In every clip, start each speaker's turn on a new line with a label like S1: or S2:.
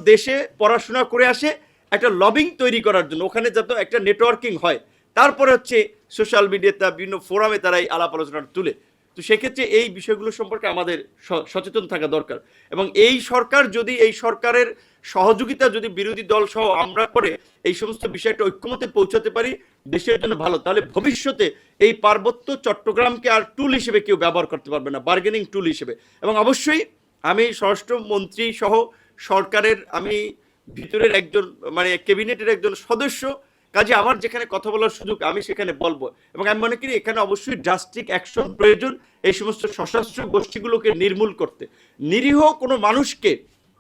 S1: দেশে পড়াশোনা করে আসে একটা লবিং তৈরি করার জন্য, ওখানে যাতে একটা নেটওয়ার্কিং হয়, তারপরে হচ্ছে সোশ্যাল মিডিয়াতে বিভিন্ন ফোরামে তারা এই আলাপ আলোচনা তুলে। তো সেক্ষেত্রে এই বিষয়গুলো সম্পর্কে আমাদের সচেতন থাকা দরকার। এবং এই সরকার যদি, এই সরকারের সহযোগিতা যদি বিরোধী দল সহ আমরা করে এই সমস্ত বিষয়টা ঐক্যমতে পৌঁছাতে পারি, দেশের জন্য ভালো। তাহলে ভবিষ্যতে এই পার্বত্য চট্টগ্রামকে আর টুল হিসেবে কেউ ব্যবহার করতে পারবে না, বার্গেনিং টুল হিসেবে। এবং অবশ্যই আমি স্বরাষ্ট্রমন্ত্রী সহ সরকারের, আমি ভিতরের একজন মানে ক্যাবিনেটের একজন সদস্য, কাজে আমার যেখানে কথা বলার সুযোগ আমি সেখানে বলবো। এবং আমি মনে করি এখানে অবশ্যই ড্রাস্টিক অ্যাকশন প্রয়োজন এই সমস্ত সশস্ত্র গোষ্ঠীগুলোকে নির্মূল করতে। নিরীহ কোনো মানুষকে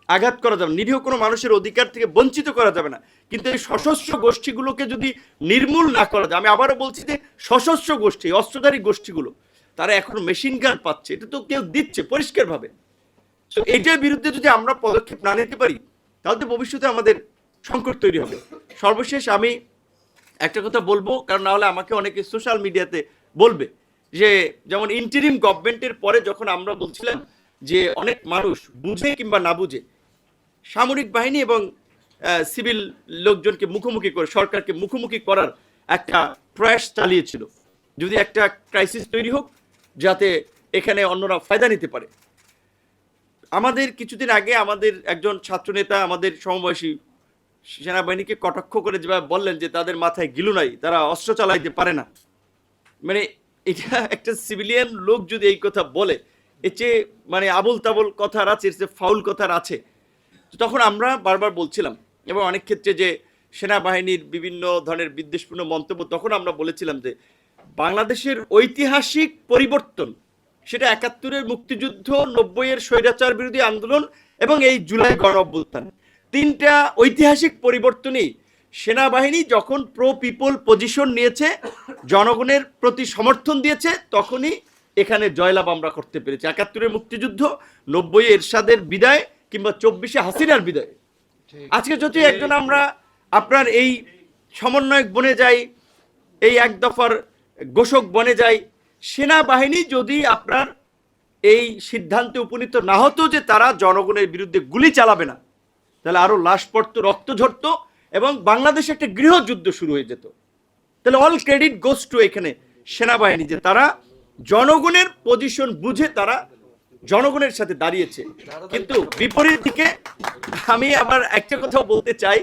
S1: আঘাত করা যাবে, নিরীহ কোনো মানুষের অধিকার থেকে বঞ্চিত করা যাবে না, কিন্তু এই সশস্ত্র গোষ্ঠীগুলোকে যদি নির্মূল না করা যায়, আমি আবারও বলছি যে সশস্ত্র গোষ্ঠী, অস্ত্রধারী গোষ্ঠীগুলো তারা এখন মেশিন গান পাচ্ছে, এটা তো কেউ দিচ্ছে পরিষ্কারভাবে। তো এটার বিরুদ্ধে যদি আমরা পদক্ষেপ না নিতে পারি তাহলে তো ভবিষ্যতে আমাদের সংকট তৈরি হবে। সর্বশেষ আমি একটা কথা বলবো, কারণ না হলে আমাকে অনেকে সোশ্যাল মিডিয়াতে বলবে যে, যেমন ইন্টারিম গভর্নমেন্টের পরে যখন আমরা বলছিলাম যে অনেক মানুষ বুঝে কিংবা না বুঝে সামরিক বাহিনী এবং সিভিল লোকজনকে মুখোমুখি করে সরকারকে মুখোমুখি করার একটা প্রয়াস চালিয়েছিল, যদি একটা ক্রাইসিস তৈরি হোক যাতে এখানে অন্যরা ফায়দা নিতে পারে। আমাদের কিছুদিন আগে আমাদের একজন ছাত্রনেতা আমাদের সমবয়সী সেনাবাহিনীকে কটাক্ষ করে যেভাবে বললেন যে তাদের মাথায় গিলু নাই, তারা অস্ত্র চালাইতে পারে না, মানে এটা একটা সিভিলিয়ান লোক যদি এই কথা বলে, এর চেয়ে মানে আবল তাবল কথার আছে, এর চেয়ে ফাউল কথার আছে। তখন আমরা বারবার বলছিলাম এবং অনেক ক্ষেত্রে যে সেনাবাহিনীর বিভিন্ন ধরনের বিদ্বেষপূর্ণ মন্তব্য, তখন আমরা বলেছিলাম যে বাংলাদেশের ঐতিহাসিক পরিবর্তন, সেটা ৭১-এর মুক্তিযুদ্ধ, ৯০-এর স্বৈরাচার বিরোধী আন্দোলন এবং এই জুলাই গণ অভ্যুত্থান, তিনটা ঐতিহাসিক পরিবর্তনই সেনাবাহিনী যখন প্রো পিপল পজিশন নিয়েছে, জনগণের প্রতি সমর্থন দিয়েছে, তখনই এখানে জয়লাভ আমরা করতে পেরেছি। ৭১-এর মুক্তিযুদ্ধ, ৯০-এ এরশাদের বিদায় কিংবা ২৪-এ হাসিনার বিদায়। আজকে যদি একজন আমরা আপনার এই সমন্বয়ক বনে যাই, এই এক দফার ঘোষক বনে যাই, সেনাবাহিনী যদি আপনার এই সিদ্ধান্তে উপনীত না হতো যে তারা জনগণের বিরুদ্ধে গুলি চালাবে না, তাহলে আরো লাশ পড়তো, রক্ত ঝরতো এবং বাংলাদেশে একটা গৃহযুদ্ধ শুরু হয়ে যেত। তাহলে অল ক্রেডিট গোস টু এখানে সেনাবাহিনী, যে তারা জনগণের পজিশন বুঝে তারা জনগণের সাথে দাঁড়িয়েছে। কিন্তু বিপরীত দিকে আমি আবার একটা কথাও বলতে চাই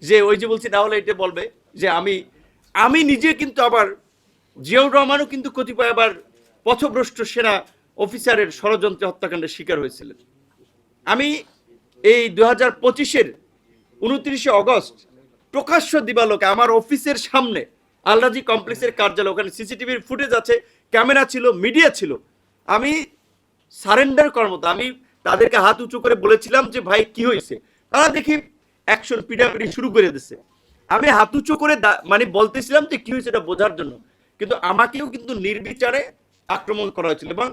S1: যে, ওই যে বলছি না হলে এটা বলবে যে আমি নিজে কিন্তু আবার জিয়াউর রহমানও কিন্তু কতিপয় আবার পথভ্রষ্ট সেনা অফিসারের ষড়যন্ত্রে হত্যাকাণ্ডের শিকার হয়েছিলেন। আমি এই ২০২৫-এর ২৯শে অগস্ট প্রকাশ্য দিবালোকে আমার অফিসের সামনে আলরাজি কমপ্লেক্সের কার্যালয়, ওখানে সিসিটিভির ফুটেজ আছে, ক্যামেরা ছিল, মিডিয়া ছিল, আমি সারেন্ডার করার মতো আমি তাদেরকে হাত উঁচু করে বলেছিলাম যে ভাই কি হয়েছে, তারা দেখি অ্যাকশন পিটাপিটি শুরু করে দিচ্ছে। আমি হাত উঁচু করে মানে বলতেছিলাম যে কি হয়েছে এটা বোঝার জন্য, কিন্তু আমাকেও কিন্তু নির্বিচারে আক্রমণ করা হয়েছিল এবং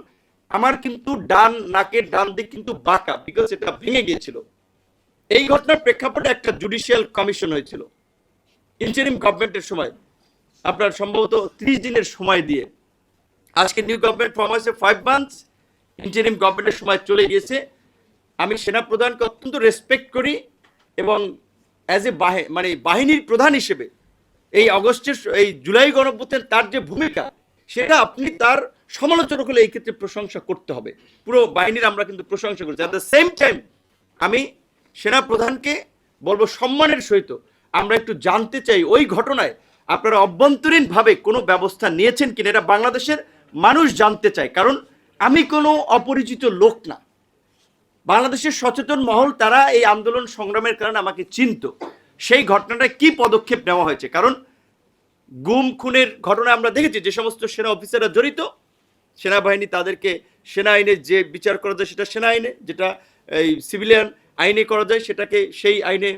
S1: আমার কিন্তু ডান নাকের ডান দিক কিন্তু বাঁকা, বিকজ এটা ভেঙে গিয়েছিল। এই ঘটনার প্রেক্ষাপটে একটা জুডিশিয়াল কমিশন হয়েছিল ইন্টারিম গভর্নমেন্টের সময়, আপনার সম্ভবত ৩০ দিনের সময় দিয়ে। আজকে নিউ গভর্নমেন্ট ফর্ম হয়েছে 5 মান্থস, ইন্টারিম গভর্নমেন্টের সময় চলে গিয়েছে। আমি সেনাপ্রধানকে অত্যন্ত রেসপেক্ট করি এবং অ্যাজ এ মানে বাহিনীর প্রধান হিসেবে এই অগস্টের এই জুলাই গণঅভ্যুত্থান তার যে ভূমিকা, সেটা আপনি তার সমালোচনা করলে এই ক্ষেত্রে প্রশংসা করতে হবে। পুরো বাহিনীর আমরা কিন্তু প্রশংসা করছি। অ্যাট দ্য সেম টাইম আমি সেনাপ্রধানকে বলবো সম্মানের সহিত আমরা একটু জানতে চাই ওই ঘটনায় আপনারা অভ্যন্তরীণভাবে কোনো ব্যবস্থা নিয়েছেন কিনা, এটা বাংলাদেশের মানুষ জানতে চায়। কারণ আমি কোনো অপরিচিত লোক না, বাংলাদেশের সচেতন মহল তারা এই আন্দোলন সংগ্রামের কারণে আমাকে চিনত, সেই ঘটনাটায় কি পদক্ষেপ নেওয়া হয়েছে। কারণ গুম খুনের ঘটনায় আমরা দেখেছি যে সমস্ত সেনা অফিসাররা জড়িত, সেনাবাহিনী তাদেরকে সেনা আইনে যে বিচার করা যায় সেটা সেনা আইনে, যেটা এই সিভিলিয়ান আইনে করা যায় সেটাকে সেই আইনে